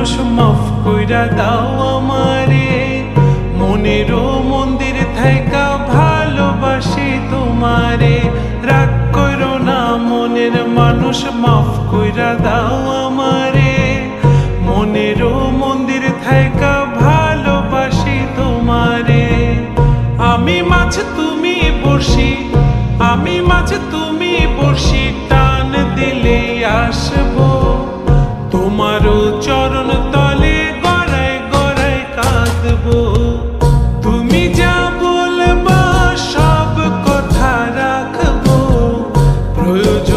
মানুষ মাফ কইরা দাও আমারে, মনেরও মন্দির থাইকা ভালোবাসি তোমারে। রাগ করো না মনের মানুষ, মাফ কইরা দাও আমারে, মনেরও মন্দির থাইকা ভালোবাসি তোমারে। আমি মাছ তুমি বড়শি, আমি মাছ তুমি বড়শি, টান দিলে আসবো তোমারও চরণ তলে, গড়ায় গড়ায় কাঁদবো। তুমি যা বলবা সব কথা রাখবো, প্রয়োজন